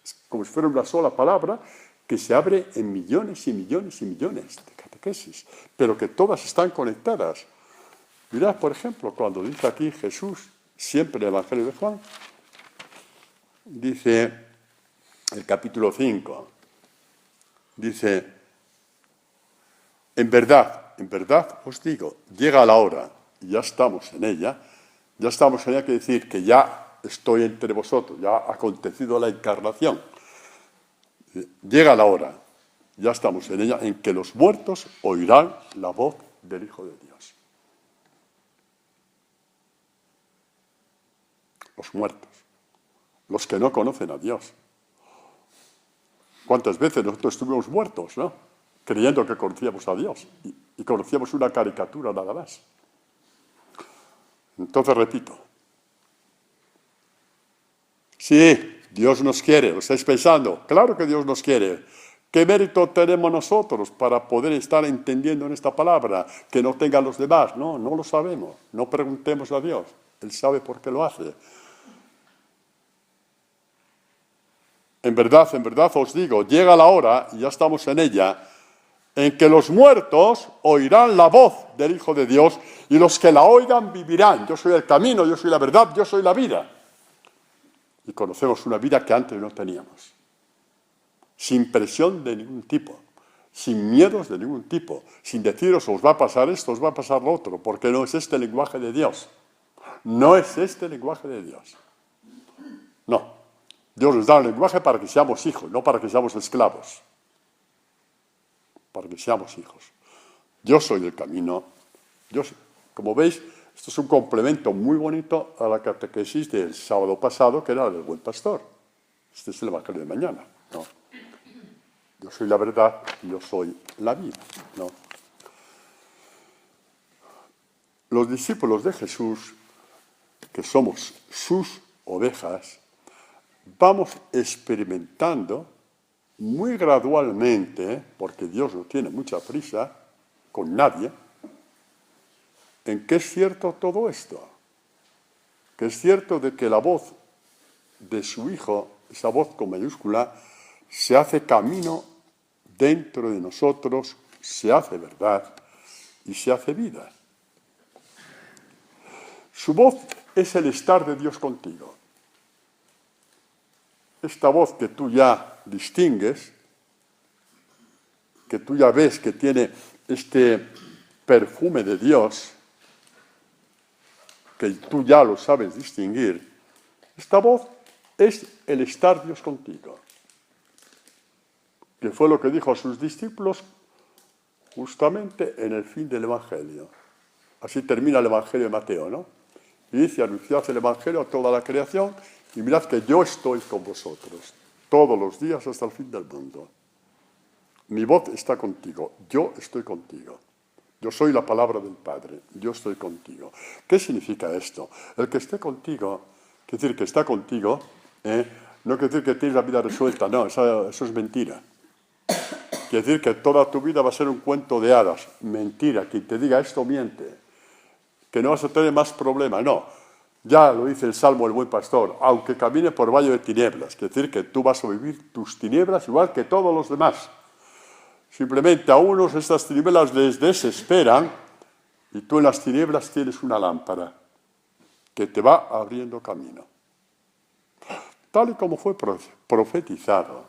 Es como si fuera una sola palabra que se abre en millones y millones y millones de catequesis, pero que todas están conectadas. Mirad, por ejemplo, cuando dice aquí Jesús, siempre en el Evangelio de Juan, dice el capítulo 5, dice, en verdad os digo, llega la hora, y ya estamos en ella, quiere decir que ya estoy entre vosotros, ya ha acontecido la encarnación. Llega la hora, ya estamos en ella, en que los muertos oirán la voz del Hijo de Dios. Los muertos, los que no conocen a Dios. ¿Cuántas veces nosotros estuvimos muertos, no? Creyendo que conocíamos a Dios y conocíamos una caricatura nada más. Entonces repito, sí, Dios nos quiere, ¿lo estáis pensando? Claro que Dios nos quiere. ¿Qué mérito tenemos nosotros para poder estar entendiendo en esta palabra que no tengan los demás? No, no lo sabemos. No preguntemos a Dios. Él sabe por qué lo hace. En verdad os digo, llega la hora, y ya estamos en ella, en que los muertos oirán la voz del Hijo de Dios, y los que la oigan vivirán. Yo soy el camino, yo soy la verdad, yo soy la vida. Y conocemos una vida que antes no teníamos. Sin presión de ningún tipo, sin miedos de ningún tipo, sin deciros os va a pasar esto, os va a pasar lo otro, porque no es este el lenguaje de Dios. No es este el lenguaje de Dios. No. Dios nos da el lenguaje para que seamos hijos, no para que seamos esclavos. Para que seamos hijos. Yo soy el camino. Como veis, esto es un complemento muy bonito a la catequesis del sábado pasado, que era la del buen pastor. Este es el Evangelio de mañana, ¿no? Yo soy la verdad y yo soy la vida, ¿no? Los discípulos de Jesús, que somos sus ovejas, vamos experimentando muy gradualmente, porque Dios no tiene mucha prisa con nadie, en que es cierto todo esto. Que es cierto de que la voz de su Hijo, esa voz con mayúscula, se hace camino dentro de nosotros, se hace verdad y se hace vida. Su voz es el estar de Dios contigo. esta voz que tú ya distingues, que tú ya ves que tiene este perfume de Dios, que tú ya lo sabes distinguir, esta voz es el estar Dios contigo, que fue lo que dijo a sus discípulos justamente en el fin del Evangelio. Así termina el Evangelio de Mateo, ¿no? Y dice, anunciad el Evangelio a toda la creación y mirad que yo estoy con vosotros todos los días hasta el fin del mundo. Mi voz está contigo, yo estoy contigo. Yo soy la palabra del Padre, yo estoy contigo. ¿Qué significa esto? El que esté contigo, quiere decir que está contigo, no quiere decir que tienes la vida resuelta, no, eso es mentira. Quiere decir que toda tu vida va a ser un cuento de hadas, mentira. Quien te diga esto miente, que no vas a tener más problemas, no. Ya lo dice el Salmo el buen pastor, aunque camine por valle de tinieblas, quiere decir que tú vas a vivir tus tinieblas igual que todos los demás. Simplemente a unos estas tinieblas les desesperan y tú en las tinieblas tienes una lámpara que te va abriendo camino. Tal y como fue profetizado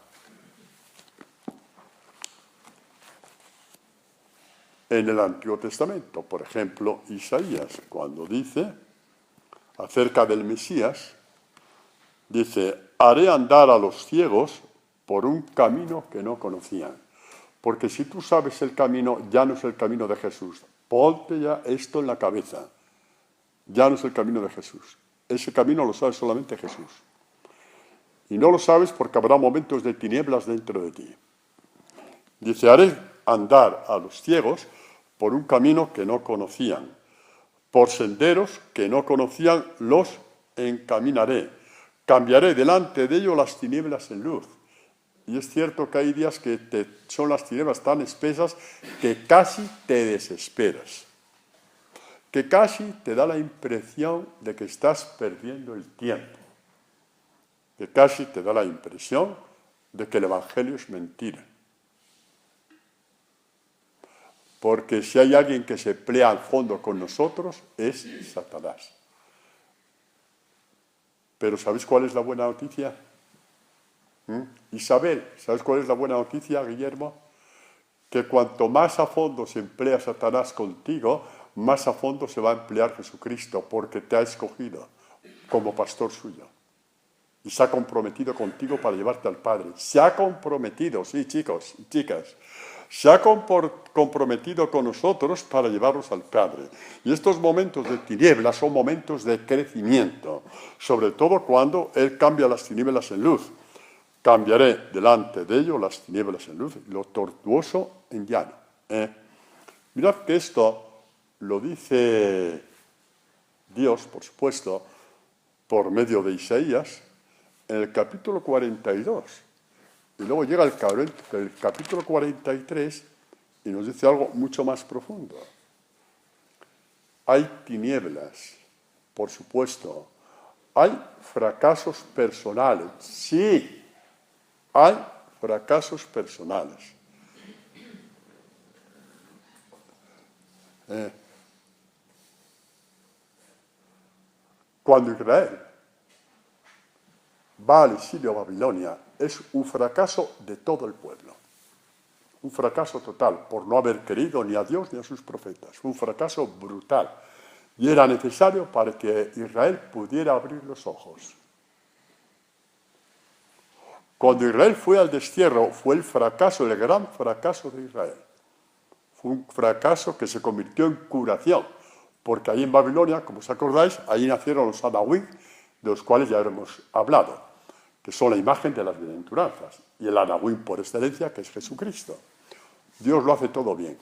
en el Antiguo Testamento. Por ejemplo, Isaías, cuando dice acerca del Mesías, dice, haré andar a los ciegos por un camino que no conocían. Porque si tú sabes el camino, ya no es el camino de Jesús. Ponte ya esto en la cabeza. Ya no es el camino de Jesús. Ese camino lo sabe solamente Jesús. Y no lo sabes porque habrá momentos de tinieblas dentro de ti. Dice, haré andar a los ciegos por un camino que no conocían. Por senderos que no conocían los encaminaré. Cambiaré delante de ellos las tinieblas en luz. Y es cierto que hay días que son las tinieblas tan espesas que casi te desesperas, que casi te da la impresión de que estás perdiendo el tiempo, que casi te da la impresión de que el Evangelio es mentira. Porque si hay alguien que se pelea al fondo con nosotros, es Satanás. Pero ¿sabéis cuál es la buena noticia? Isabel, ¿sabes cuál es la buena noticia, Guillermo? Que cuanto más a fondo se emplea Satanás contigo, más a fondo se va a emplear Jesucristo, porque te ha escogido como pastor suyo. Y se ha comprometido contigo para llevarte al Padre. Se ha comprometido, sí, chicos y chicas, se ha comprometido con nosotros para llevarnos al Padre. Y estos momentos de tinieblas son momentos de crecimiento, sobre todo cuando Él cambia las tinieblas en luz. Cambiaré delante de ellos las tinieblas en luz y lo tortuoso en llano. Mirad que esto lo dice Dios, por supuesto, por medio de Isaías, en el capítulo 42. Y luego llega el capítulo 43 y nos dice algo mucho más profundo. Hay tinieblas, por supuesto. Hay fracasos personales, sí. Hay fracasos personales. Cuando Israel va al exilio a Babilonia, es un fracaso de todo el pueblo. Un fracaso total, por no haber querido ni a Dios ni a sus profetas. Un fracaso brutal. Y era necesario para que Israel pudiera abrir los ojos. Cuando Israel fue al destierro, fue el fracaso, el gran fracaso de Israel. Fue un fracaso que se convirtió en curación, porque ahí en Babilonia, como os acordáis, ahí nacieron los Anahuim, de los cuales ya hemos hablado, que son la imagen de las bienaventuranzas, y el Anahuim por excelencia, que es Jesucristo. Dios lo hace todo bien.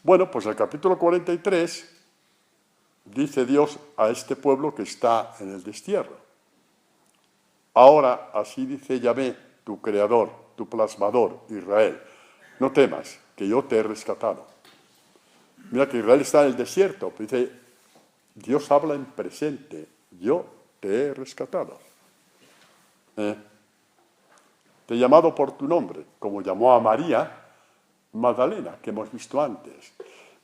Bueno, pues el capítulo 43 dice Dios a este pueblo que está en el destierro. Ahora, así dice Yahvé, tu creador, tu plasmador, Israel, no temas, que yo te he rescatado. Mira que Israel está en el desierto, pero dice, Dios habla en presente, yo te he rescatado. Te he llamado por tu nombre, como llamó a María Magdalena, que hemos visto antes.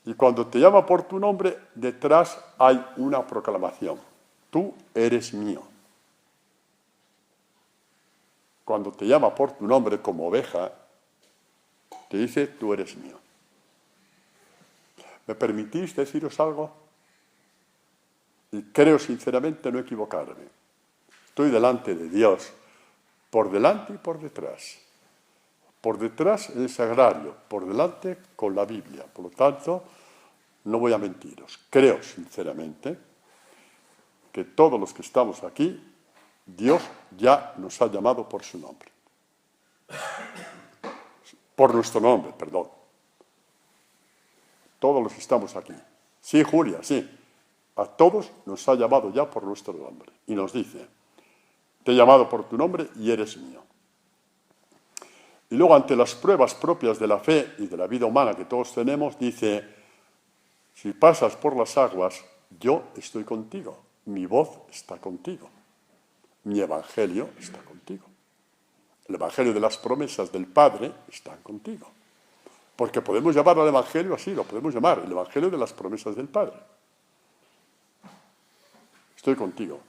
Y cuando te llama por tu nombre, detrás hay una proclamación. Tú eres mío. cuando te llama por tu nombre como oveja, te dice, tú eres mío. ¿Me permitís deciros algo? Y creo sinceramente no equivocarme. Estoy delante de Dios, por delante y por detrás. Por detrás en el sagrario, por delante con la Biblia. Por lo tanto, no voy a mentiros. Creo sinceramente que todos los que estamos aquí, Dios ya nos ha llamado por su nombre. Por nuestro nombre, perdón. Todos los que estamos aquí. Sí, Julia, sí. A todos nos ha llamado ya por nuestro nombre. Y nos dice, te he llamado por tu nombre y eres mío. Y luego, ante las pruebas propias de la fe y de la vida humana que todos tenemos, dice, si pasas por las aguas, yo estoy contigo. Mi voz está contigo. Mi evangelio está contigo. El evangelio de las promesas del Padre está contigo. Porque podemos llamar al evangelio así, lo podemos llamar, el evangelio de las promesas del Padre. Estoy contigo.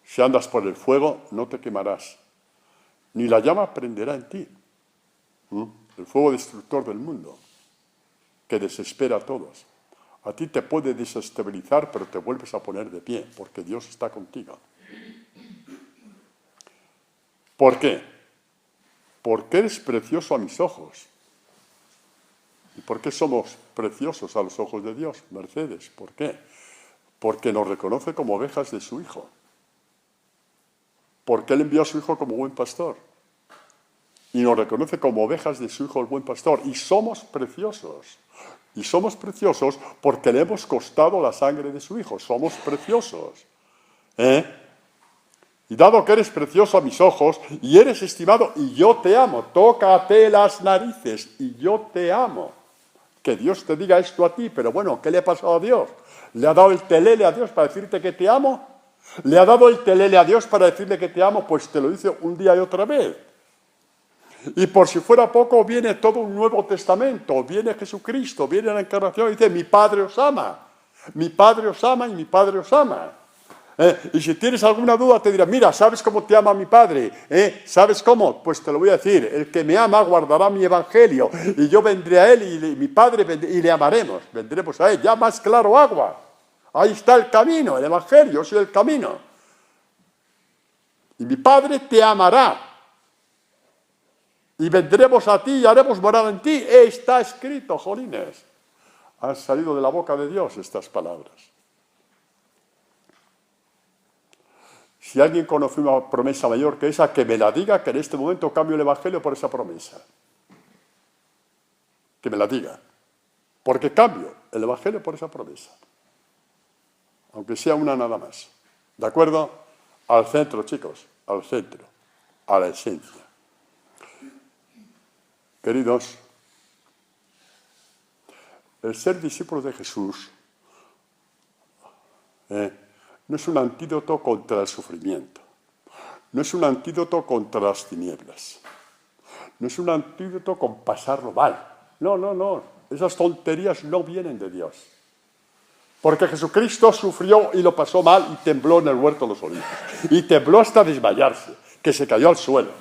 Si andas por el fuego, no te quemarás, ni la llama prenderá en ti. El fuego destructor del mundo, que desespera a todos. A ti te puede desestabilizar, pero te vuelves a poner de pie, porque Dios está contigo. ¿Por qué? Porque eres precioso a mis ojos. ¿Y por qué somos preciosos a los ojos de Dios? Mercedes, ¿por qué? Porque nos reconoce como ovejas de su Hijo. Porque Él envió a su Hijo como buen pastor. Y nos reconoce como ovejas de su Hijo el buen pastor. Y somos preciosos. Y somos preciosos porque le hemos costado la sangre de su Hijo. Somos preciosos. Y dado que eres precioso a mis ojos, y eres estimado, y yo te amo, tócate las narices, y yo te amo. Que Dios te diga esto a ti, pero bueno, ¿qué le ha pasado a Dios? ¿Le ha dado el telele a Dios para decirte que te amo? ¿Le ha dado el telele a Dios para decirle que te amo? Pues te lo dice un día y otra vez. Y por si fuera poco, viene todo un Nuevo Testamento, viene Jesucristo, viene la Encarnación y dice, mi Padre os ama, mi Padre os ama y mi Padre os ama. Y si tienes alguna duda te dirá, mira, ¿sabes cómo te ama mi Padre? ¿Sabes cómo? Pues te lo voy a decir, el que me ama guardará mi evangelio, y yo vendré a él y mi Padre y le amaremos, vendremos a él, ya más claro agua. Ahí está el camino, el evangelio, yo soy el camino. Y mi Padre te amará. Y vendremos a ti y haremos morada en ti. Está escrito, jolines. Han salido de la boca de Dios estas palabras. Si alguien conoce una promesa mayor que esa, que me la diga, que en este momento cambio el evangelio por esa promesa. Que me la diga. Porque cambio el evangelio por esa promesa. Aunque sea una nada más. ¿De acuerdo? Al centro, chicos. Al centro. A la esencia. Queridos, el ser discípulos de Jesús no es un antídoto contra el sufrimiento, no es un antídoto contra las tinieblas, no es un antídoto con pasarlo mal. No, esas tonterías no vienen de Dios. Porque Jesucristo sufrió y lo pasó mal y tembló en el huerto de los Olivos. Y tembló hasta desmayarse, que se cayó al suelo.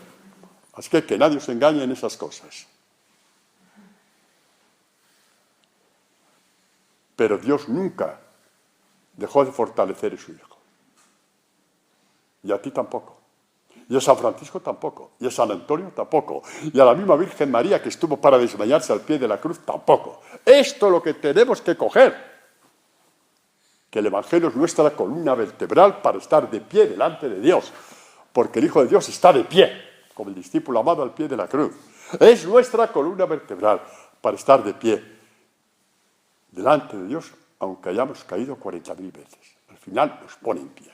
Así que nadie se engañe en esas cosas. Pero Dios nunca dejó de fortalecer a su Hijo. Y a ti tampoco. Y a San Francisco tampoco. Y a San Antonio tampoco. Y a la misma Virgen María que estuvo para desmayarse al pie de la cruz tampoco. Esto es lo que tenemos que coger. Que el Evangelio es nuestra columna vertebral para estar de pie delante de Dios. Porque el Hijo de Dios está de pie, como el discípulo amado al pie de la cruz. Es nuestra columna vertebral para estar de pie delante de Dios, aunque hayamos caído 40.000 veces. Al final nos pone en pie.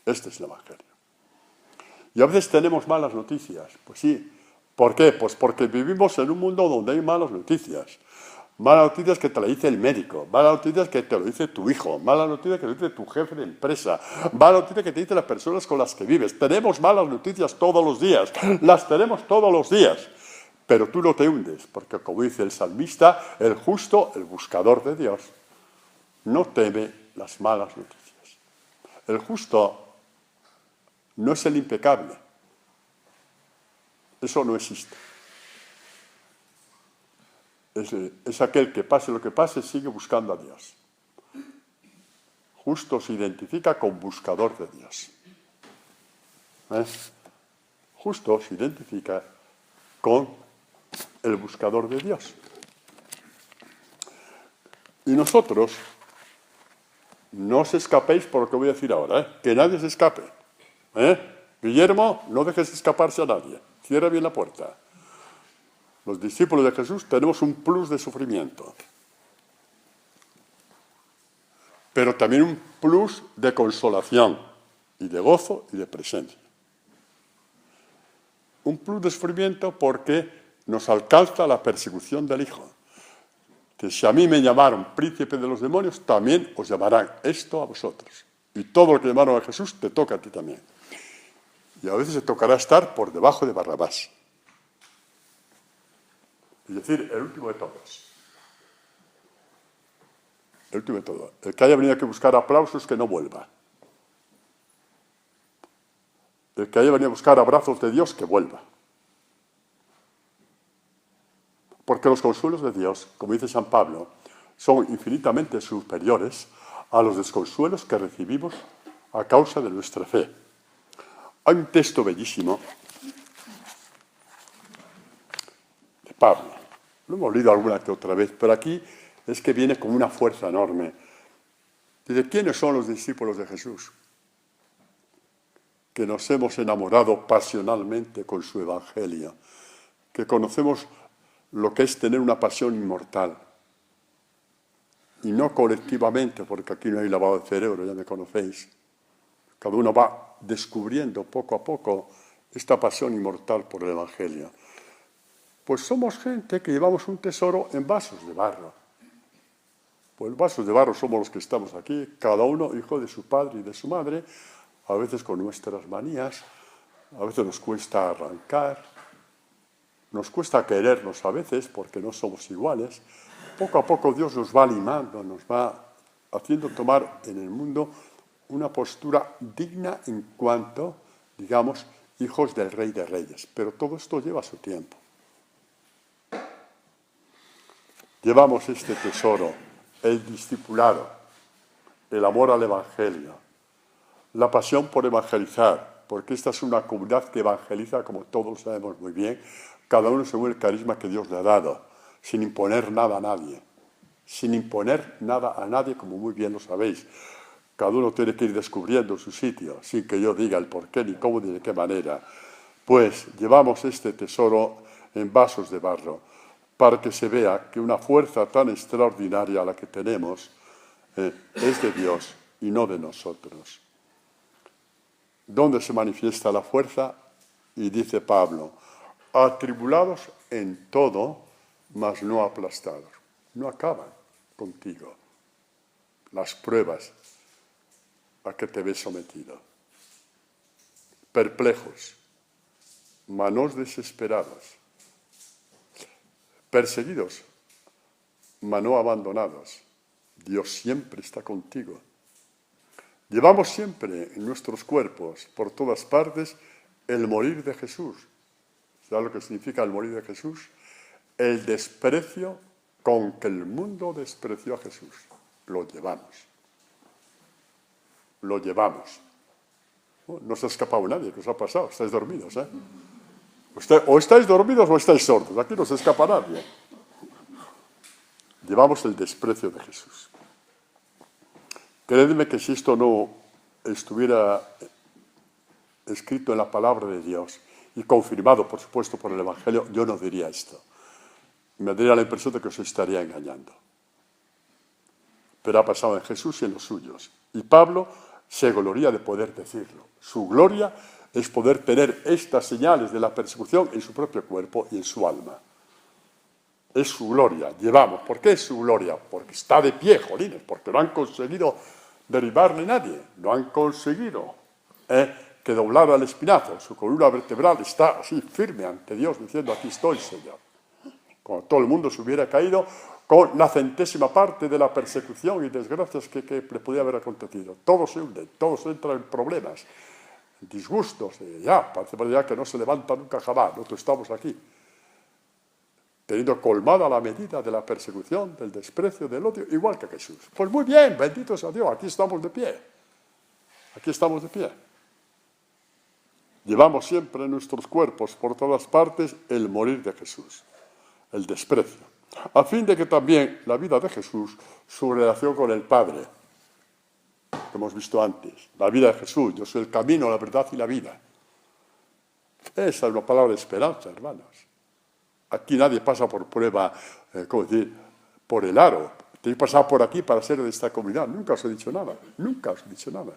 Este es el Evangelio. Y a veces tenemos malas noticias. Pues sí. ¿Por qué? Pues porque vivimos en un mundo donde hay malas noticias. Malas noticias que te lo dice el médico, malas noticias que te lo dice tu hijo, malas noticias que te lo dice tu jefe de empresa, malas noticias que te dicen las personas con las que vives. Tenemos malas noticias todos los días, las tenemos todos los días. Pero tú no te hundes, porque como dice el salmista, el justo, el buscador de Dios, no teme las malas noticias. El justo no es el impecable. Eso no existe. Es aquel que pase lo que pase, sigue buscando a Dios. Justo se identifica con buscador de Dios. Justo se identifica con el buscador de Dios. Y nosotros, no os escapéis por lo que voy a decir ahora, que nadie se escape. Guillermo, no dejes escaparse a nadie. Cierra bien la puerta. Los discípulos de Jesús tenemos un plus de sufrimiento, pero también un plus de consolación y de gozo y de presencia. Un plus de sufrimiento porque nos alcanza la persecución del Hijo. Que si a mí me llamaron príncipe de los demonios, también os llamarán esto a vosotros. Y todo lo que llamaron a Jesús te toca a ti también. Y a veces te tocará estar por debajo de Barrabás. Es decir, el último de todos. El último de todos. El que haya venido a buscar aplausos, que no vuelva. El que haya venido a buscar abrazos de Dios, que vuelva. Porque los consuelos de Dios, como dice San Pablo, son infinitamente superiores a los desconsuelos que recibimos a causa de nuestra fe. Hay un texto bellísimo de Pablo. Lo hemos leído alguna que otra vez, pero aquí es que viene con una fuerza enorme. Dice, ¿quiénes son los discípulos de Jesús? Que nos hemos enamorado pasionalmente con su evangelio, que conocemos lo que es tener una pasión inmortal. Y no colectivamente, porque aquí no hay lavado de cerebro, ya me conocéis. Cada uno va descubriendo poco a poco esta pasión inmortal por el evangelio. Pues somos gente que llevamos un tesoro en vasos de barro. Pues vasos de barro somos los que estamos aquí, cada uno hijo de su padre y de su madre, a veces con nuestras manías, a veces nos cuesta arrancar, nos cuesta querernos a veces porque no somos iguales. Poco a poco Dios nos va limando, nos va haciendo tomar en el mundo una postura digna en cuanto, digamos, hijos del Rey de Reyes. Pero todo esto lleva su tiempo. Llevamos este tesoro, el discipulado, el amor al Evangelio, la pasión por evangelizar, porque esta es una comunidad que evangeliza, como todos sabemos muy bien, cada uno según el carisma que Dios le ha dado, sin imponer nada a nadie, sin imponer nada a nadie, como muy bien lo sabéis. Cada uno tiene que ir descubriendo su sitio, sin que yo diga el por qué, ni cómo, ni de qué manera. Pues llevamos este tesoro en vasos de barro, para que se vea que una fuerza tan extraordinaria a la que tenemos es de Dios y no de nosotros. ¿Dónde se manifiesta la fuerza? Y dice Pablo, atribulados en todo, mas no aplastados. No acaban contigo las pruebas a que te ves sometido. Perplejos, manos desesperados, perseguidos, mas no abandonados. Dios siempre está contigo. Llevamos siempre en nuestros cuerpos, por todas partes, el morir de Jesús. ¿Sabes lo que significa el morir de Jesús? El desprecio con que el mundo despreció a Jesús. Lo llevamos. Lo llevamos. No se ha escapado nadie. ¿Qué os ha pasado? Estáis dormidos, ¿eh? O estáis dormidos o estáis sordos. Aquí no se escapa nadie. Llevamos el desprecio de Jesús. Creedme que si esto no estuviera escrito en la palabra de Dios y confirmado, por supuesto, por el Evangelio, yo no diría esto. Me daría la impresión de que os estaría engañando. Pero ha pasado en Jesús y en los suyos. Y Pablo se gloria de poder decirlo. Su gloria es poder tener estas señales de la persecución en su propio cuerpo y en su alma. Es su gloria, llevamos. ¿Por qué es su gloria? Porque está de pie, jolines, porque no han conseguido derribarle nadie, no han conseguido que doblara el espinazo, su columna vertebral está así firme ante Dios, diciendo, aquí estoy, Señor. Cuando todo el mundo se hubiera caído con la centésima parte de la persecución y desgracias que le podía haber acontecido. Todos se hunden, todos entran en problemas. disgustos, ya, parece ya que no se levanta nunca jamás, nosotros estamos aquí, teniendo colmada la medida de la persecución, del desprecio, del odio, igual que Jesús. Pues muy bien, bendito sea Dios, aquí estamos de pie. Aquí estamos de pie. Llevamos siempre en nuestros cuerpos, por todas partes, el morir de Jesús, el desprecio, a fin de que también la vida de Jesús, su relación con el Padre, que hemos visto antes, la vida de Jesús, yo soy el camino, la verdad y la vida. Esa es una palabra de esperanza, hermanos. Aquí nadie pasa por prueba, por el aro. Tenéis que pasar por aquí para ser de esta comunidad. Nunca os he dicho nada, nunca os he dicho nada.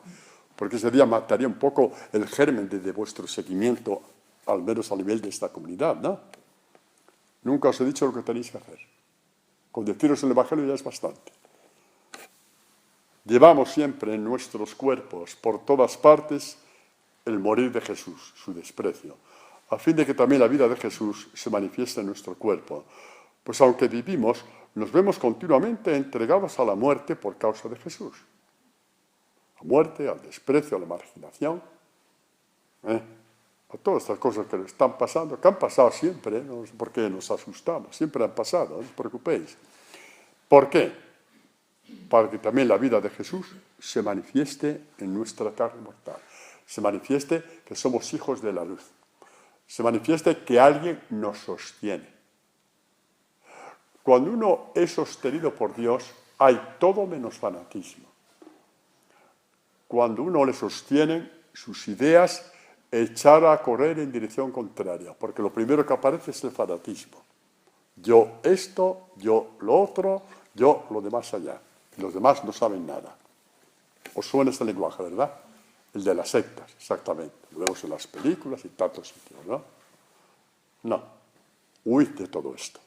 Porque ese día mataría un poco el germen de vuestro seguimiento, al menos a nivel de esta comunidad, ¿no? Nunca os he dicho lo que tenéis que hacer. Con deciros el Evangelio ya es bastante. Llevamos siempre en nuestros cuerpos, por todas partes, el morir de Jesús, su desprecio, a fin de que también la vida de Jesús se manifieste en nuestro cuerpo. Pues aunque vivimos, nos vemos continuamente entregados a la muerte por causa de Jesús. A la muerte, al desprecio, a la marginación, a todas estas cosas que nos están pasando, que han pasado siempre, no sé por qué nos asustamos, siempre han pasado, no os preocupéis. ¿Por qué? Para que también la vida de Jesús se manifieste en nuestra carne mortal, se manifieste que somos hijos de la luz, se manifieste que alguien nos sostiene. Cuando uno es sostenido por Dios, hay todo menos fanatismo. Cuando uno le sostienen sus ideas, echar a correr en dirección contraria, porque lo primero que aparece es el fanatismo. Yo esto, yo lo otro, yo lo demás allá. Los demás no saben nada. Os suena este lenguaje, ¿verdad? El de las sectas, exactamente. Lo vemos en las películas y tantos sitios, ¿no? No. Huid de todo esto.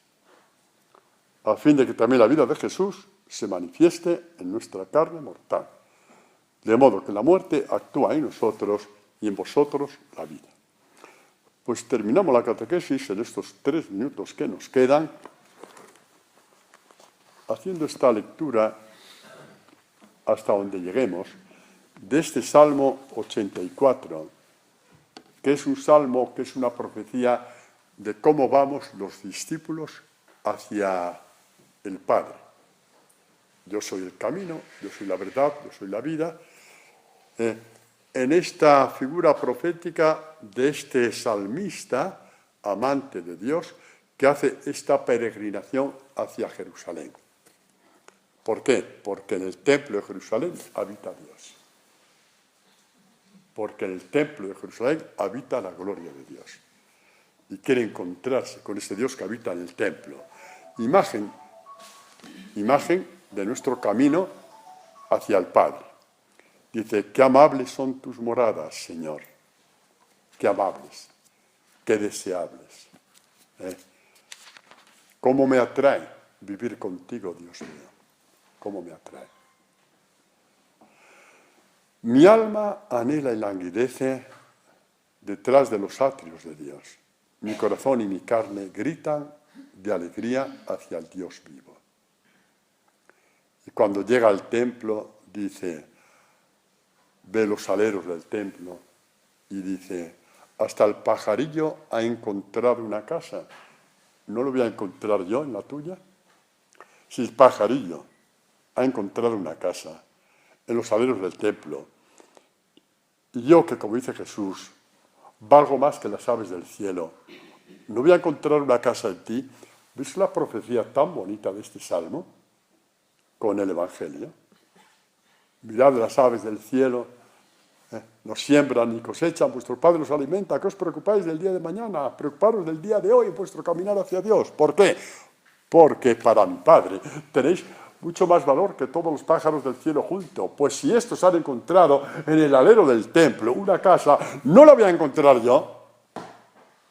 A fin de que también la vida de Jesús se manifieste en nuestra carne mortal. De modo que la muerte actúa en nosotros y en vosotros la vida. Pues terminamos la catequesis en estos 3 minutos que nos quedan, haciendo esta lectura hasta donde lleguemos, de este Salmo 84, que es un salmo, que es una profecía de cómo vamos los discípulos hacia el Padre. Yo soy el camino, yo soy la verdad, yo soy la vida. En esta figura profética de este salmista, amante de Dios, que hace esta peregrinación hacia Jerusalén. ¿Por qué? Porque en el templo de Jerusalén habita Dios. Porque en el templo de Jerusalén habita la gloria de Dios. Y quiere encontrarse con ese Dios que habita en el templo. Imagen de nuestro camino hacia el Padre. Dice, qué amables son tus moradas, Señor. Qué amables, qué deseables. Cómo me atrae vivir contigo, Dios mío. Cómo me atrae. Mi alma anhela y languidece detrás de los atrios de Dios. Mi corazón y mi carne gritan de alegría hacia el Dios vivo. Y cuando llega al templo, dice, ve los aleros del templo y dice, hasta el pajarillo ha encontrado una casa. ¿No lo voy a encontrar yo en la tuya? Si el pajarillo ha encontrado una casa en los aleros del templo, y yo que, como dice Jesús, valgo más que las aves del cielo, ¿no voy a encontrar una casa en ti? ¿Ves la profecía tan bonita de este salmo con el Evangelio? Mirad las aves del cielo, no siembran ni cosechan, vuestro Padre los alimenta. ¿Qué os preocupáis del día de mañana? Preocuparos del día de hoy en vuestro caminar hacia Dios. ¿Por qué? Porque para mi Padre tenéis mucho más valor que todos los pájaros del cielo juntos. Pues si estos han encontrado en el alero del templo una casa, ¿no la voy a encontrar yo?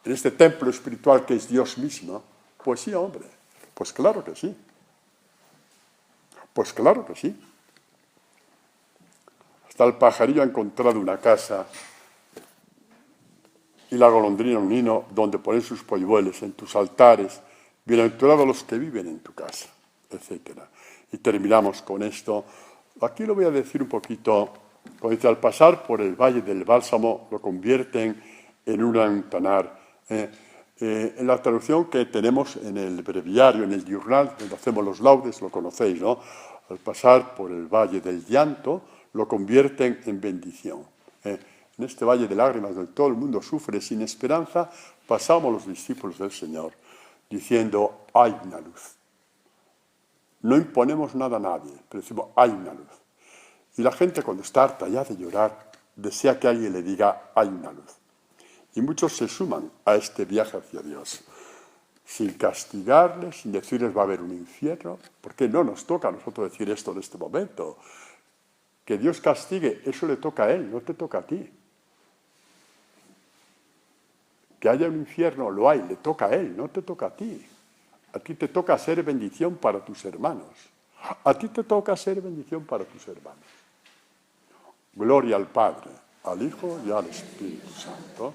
En este templo espiritual que es Dios mismo. Pues sí, hombre. Pues claro que sí. Pues claro que sí. Hasta el pajarillo ha encontrado una casa y la golondrina un nido donde ponen sus polluelos en tus altares. Bienaventurados los que viven en tu casa, etc. Y terminamos con esto. Aquí lo voy a decir un poquito Como dice, al pasar por el valle del bálsamo lo convierten en un antanar. En la traducción que tenemos en el breviario, en el diurnal, donde hacemos los laudes, lo conocéis, ¿no? Al pasar por el valle del llanto, lo convierten en bendición. En este valle de lágrimas, donde todo el mundo sufre sin esperanza, pasamos los discípulos del Señor, diciendo, hay una luz. No imponemos nada a nadie, pero decimos, hay una luz. Y la gente, cuando está harta ya de llorar, desea que alguien le diga, hay una luz. Y muchos se suman a este viaje hacia Dios, sin castigarles, sin decirles va a haber un infierno, porque no nos toca a nosotros decir esto en este momento. Que Dios castigue, eso le toca a Él, no te toca a ti. Que haya un infierno, lo hay, le toca a Él, no te toca a ti. A ti te toca ser bendición para tus hermanos. A ti te toca ser bendición para tus hermanos. Gloria al Padre, al Hijo y al Espíritu Santo.